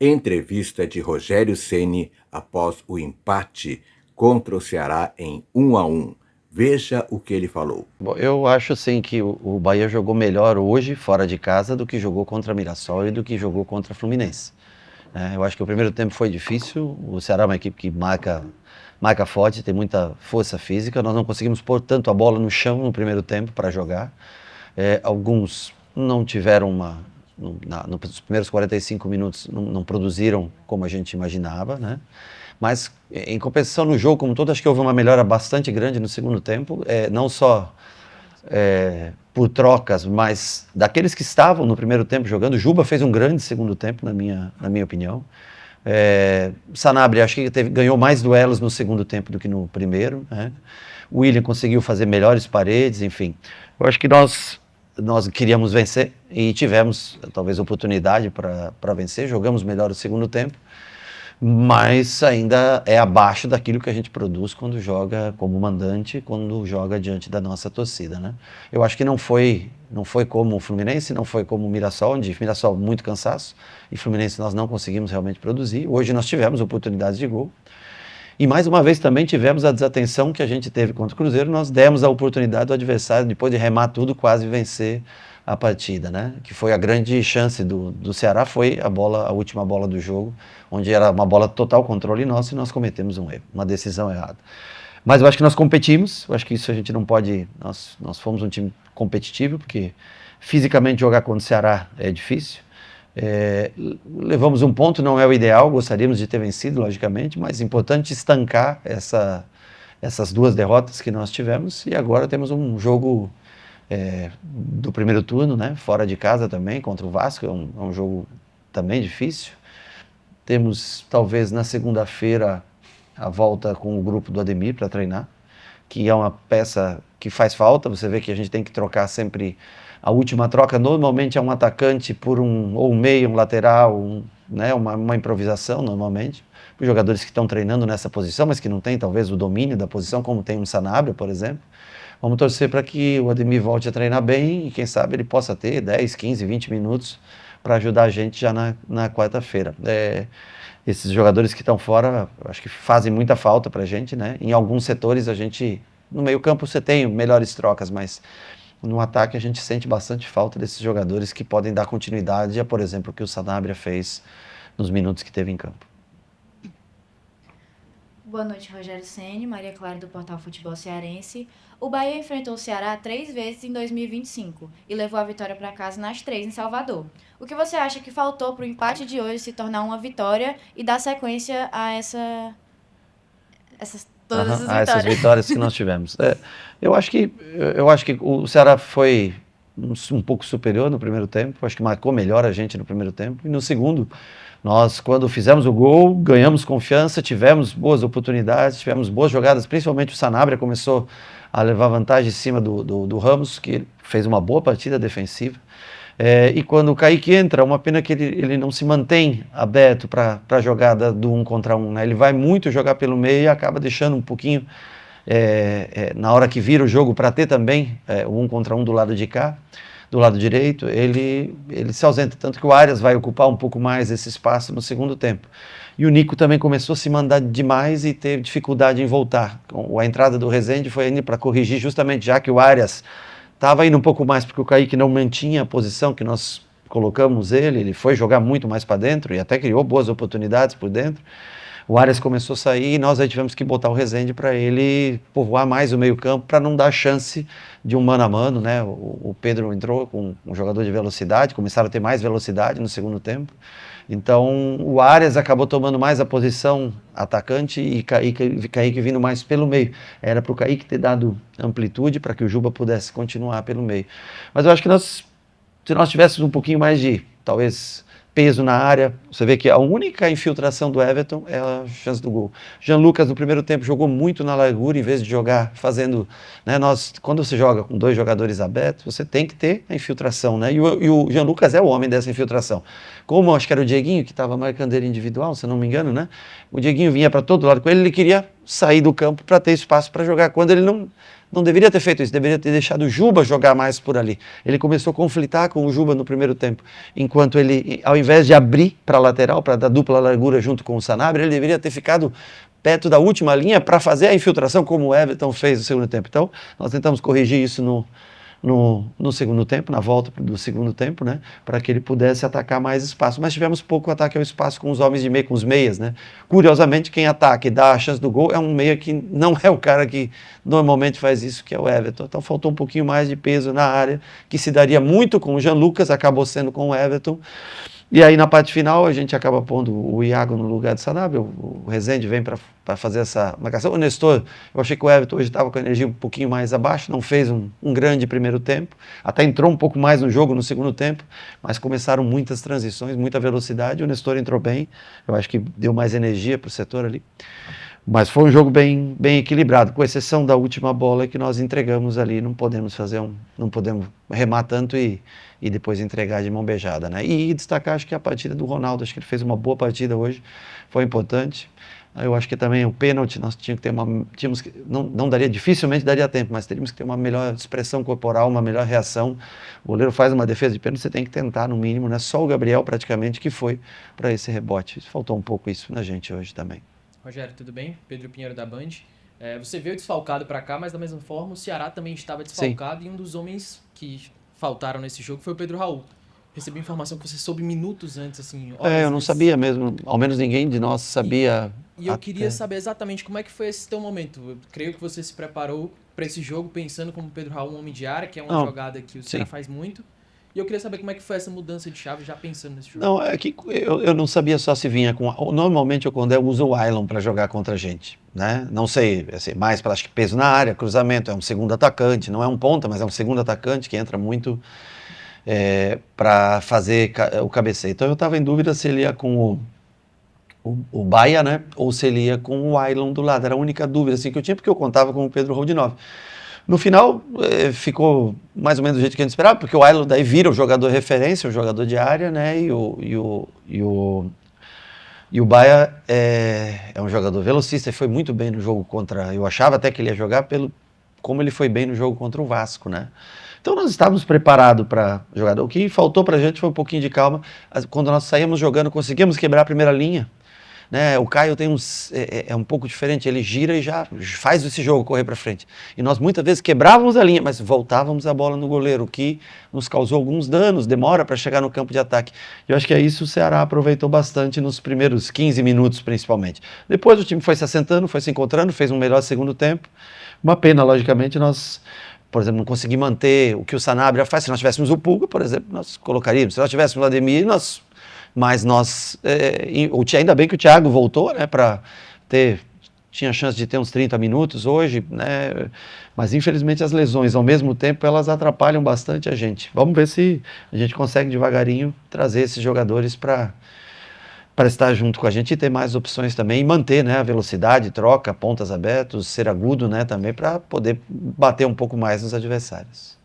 Entrevista de Rogério Ceni após o empate contra o Ceará em 1-1. Veja o que ele falou. Bom, eu acho sim que o Bahia jogou melhor hoje fora de casa do que jogou contra Mirassol e do que jogou contra Fluminense. Eu acho que o primeiro tempo foi difícil. O Ceará é uma equipe que marca forte, tem muita força física. Nós não conseguimos pôr tanto a bola no chão no primeiro tempo para jogar. Alguns não tiveram nos primeiros 45 minutos não produziram como a gente imaginava, né? Mas em compensação no jogo como todo, acho que houve uma melhora bastante grande no segundo tempo, não só por trocas, mas daqueles que estavam no primeiro tempo jogando. O Juba fez um grande segundo tempo, na minha opinião. Sanabria, acho que ganhou mais duelos no segundo tempo do que no primeiro, né? O William conseguiu fazer melhores paredes, enfim. Eu acho que nós queríamos vencer e tivemos talvez oportunidade para vencer, jogamos melhor o segundo tempo, mas ainda é abaixo daquilo que a gente produz quando joga como mandante, quando joga diante da nossa torcida, né? Eu acho que não foi como o Fluminense, não foi como o Mirassol, onde Mirassol muito cansaço e Fluminense nós não conseguimos realmente produzir. Hoje nós tivemos oportunidades de gol. E mais uma vez também tivemos a desatenção que a gente teve contra o Cruzeiro. Nós demos a oportunidade do adversário, depois de remar tudo, quase vencer a partida, né? Que foi a grande chance do Ceará, foi a última bola do jogo, onde era uma bola total controle nosso e nós cometemos um erro, uma decisão errada. Mas eu acho que nós competimos, eu acho que isso a gente não pode... Nós fomos um time competitivo, porque fisicamente jogar contra o Ceará é difícil. Levamos um ponto, não é o ideal, gostaríamos de ter vencido, logicamente, mas é importante estancar essas duas derrotas que nós tivemos, e agora temos um jogo do primeiro turno, né, fora de casa também, contra o Vasco, é um jogo também difícil. Temos, talvez, na segunda-feira, a volta com o grupo do Ademir para treinar, que é uma peça que faz falta. Você vê que a gente tem que trocar sempre. A última troca normalmente é um atacante por ou um meio, um lateral, né, uma improvisação normalmente, os jogadores que estão treinando nessa posição, mas que não tem talvez o domínio da posição, como tem um Sanabria, por exemplo. Vamos torcer para que o Ademir volte a treinar bem e quem sabe ele possa ter 10, 15, 20 minutos para ajudar a gente já na quarta-feira. Esses jogadores que estão fora, acho que fazem muita falta para a gente, né? Em alguns setores no meio campo você tem melhores trocas, mas no ataque a gente sente bastante falta desses jogadores que podem dar continuidade a, por exemplo, o que o Sanabria fez nos minutos que teve em campo. Boa noite, Rogério Ceni, Maria Clara do Portal Futebol Cearense. O Bahia enfrentou o Ceará 3 vezes em 2025 e levou a vitória para casa nas 3 em Salvador. O que você acha que faltou para o empate de hoje se tornar uma vitória e dar sequência a todas essas vitórias que nós tivemos? Eu acho que o Ceará foi um pouco superior no primeiro tempo, acho que marcou melhor a gente no primeiro tempo, e no segundo, nós, quando fizemos o gol, ganhamos confiança, tivemos boas oportunidades, tivemos boas jogadas, principalmente o Sanabria começou a levar vantagem em cima do Ramos, que fez uma boa partida defensiva. E quando o Kaique entra, uma pena que ele não se mantém aberto para a jogada do 1 contra 1, né? Ele vai muito jogar pelo meio e acaba deixando um pouquinho, na hora que vira o jogo, para ter também o 1 contra 1 do lado de cá, do lado direito, ele se ausenta, tanto que o Arias vai ocupar um pouco mais esse espaço no segundo tempo. E o Nico também começou a se mandar demais e teve dificuldade em voltar. A entrada do Rezende foi indo para corrigir, justamente já que o Arias estava indo um pouco mais, porque o Kaique não mantinha a posição que nós colocamos ele foi jogar muito mais para dentro e até criou boas oportunidades por dentro. O Arias começou a sair e nós aí tivemos que botar o Rezende para ele povoar mais o meio-campo, para não dar chance de um mano a mano, né? O Pedro entrou com um jogador de velocidade, começaram a ter mais velocidade no segundo tempo. Então o Arias acabou tomando mais a posição atacante e Kaique vindo mais pelo meio. Era para o Kaique ter dado amplitude para que o Juba pudesse continuar pelo meio. Mas eu acho que se nós tivéssemos um pouquinho mais de, talvez, peso na área, você vê que a única infiltração do Everton é a chance do gol. Jean Lucas no primeiro tempo jogou muito na largura em vez de jogar fazendo, né, quando você joga com 2 jogadores abertos, você tem que ter a infiltração, né? E o Jean Lucas é o homem dessa infiltração. Como acho que era o Dieguinho que estava marcando ele individual, se eu não me engano, né? O Dieguinho vinha para todo lado com ele queria sair do campo para ter espaço para jogar. Quando ele não deveria ter feito isso, deveria ter deixado o Juba jogar mais por ali. Ele começou a conflitar com o Juba no primeiro tempo, enquanto ele, ao invés de abrir para a lateral, para dar dupla largura junto com o Sanabria, ele deveria ter ficado perto da última linha para fazer a infiltração como o Everton fez no segundo tempo. Então, nós tentamos corrigir isso no segundo tempo, na volta do segundo tempo, né, para que ele pudesse atacar mais espaço. Mas tivemos pouco ataque ao espaço com os homens de meio, com os meias, né. Curiosamente, quem ataca e dá a chance do gol é um meia que não é o cara que normalmente faz isso, que é o Everton. Então faltou um pouquinho mais de peso na área, que se daria muito com o Jean Lucas, acabou sendo com o Everton. E aí na parte final a gente acaba pondo o Iago no lugar de Sanabria, o Rezende vem para fazer essa marcação. O Nestor, eu achei que o Everton hoje estava com a energia um pouquinho mais abaixo, não fez um grande primeiro tempo, até entrou um pouco mais no jogo no segundo tempo, mas começaram muitas transições, muita velocidade, o Nestor entrou bem, eu acho que deu mais energia para o setor ali. Mas foi um jogo bem equilibrado, com exceção da última bola que nós entregamos ali, não podemos remar tanto e depois entregar de mão beijada, né? E destacar, acho que a partida do Ronaldo, acho que ele fez uma boa partida hoje, foi importante. Eu acho que também o pênalti, nós dificilmente daria tempo, mas teríamos que ter uma melhor expressão corporal, uma melhor reação. O goleiro faz uma defesa de pênalti, você tem que tentar no mínimo, né? Só o Gabriel praticamente que foi para esse rebote. Faltou um pouco isso na gente hoje também. Rogério, tudo bem? Pedro Pinheiro da Band. Você veio desfalcado para cá, mas da mesma forma o Ceará também estava desfalcado. Sim. E um dos homens que faltaram nesse jogo foi o Pedro Raul. Recebi informação que você soube minutos antes, assim... eu não sabia mesmo, ao menos ninguém de nós sabia. E eu queria saber exatamente como é que foi esse teu momento. Eu creio que você se preparou para esse jogo pensando como Pedro Raul, um homem de área, que é uma jogada que o Ceará faz muito. E eu queria saber como é que foi essa mudança de chave já pensando nesse jogo. Não, é que eu não sabia só se vinha com... Normalmente o Condé usa o Ailon para jogar contra a gente, né? Não sei, assim, mais para, acho que peso na área, cruzamento, é um segundo atacante, não é um ponta, mas é um segundo atacante que entra muito para fazer o cabeceio. Então eu estava em dúvida se ele ia com o Baia, né? Ou se ele ia com o Ailon do lado. Era a única dúvida assim, que eu tinha, porque eu contava com o Pedro Raul de 9. No final, ficou mais ou menos do jeito que a gente esperava, porque o Ailon daí vira o jogador referência, o jogador de área, né? E o Baia é um jogador velocista e foi muito bem no jogo contra... Eu achava até que ele ia jogar como ele foi bem no jogo contra o Vasco, né? Então nós estávamos preparados para jogar. O que faltou para a gente foi um pouquinho de calma. Quando nós saímos jogando, conseguimos quebrar a primeira linha. Né? O Caio tem é um pouco diferente, ele gira e já faz esse jogo correr para frente. E nós muitas vezes quebrávamos a linha, mas voltávamos a bola no goleiro, o que nos causou alguns danos, demora para chegar no campo de ataque. Eu acho que é isso o Ceará aproveitou bastante nos primeiros 15 minutos, principalmente. Depois o time foi se assentando, foi se encontrando, fez um melhor segundo tempo. Uma pena, logicamente, nós, por exemplo, não conseguimos manter o que o Sanabria faz. Se nós tivéssemos o Pulga, por exemplo, nós colocaríamos. Se nós tivéssemos o Ademir, mas nós, ainda bem que o Thiago voltou, né, tinha chance de ter uns 30 minutos hoje, né, mas infelizmente as lesões, ao mesmo tempo, elas atrapalham bastante a gente. Vamos ver se a gente consegue devagarinho trazer esses jogadores para estar junto com a gente e ter mais opções também, e manter, né, a velocidade, troca, pontas abertas, ser agudo, né, também, para poder bater um pouco mais nos adversários.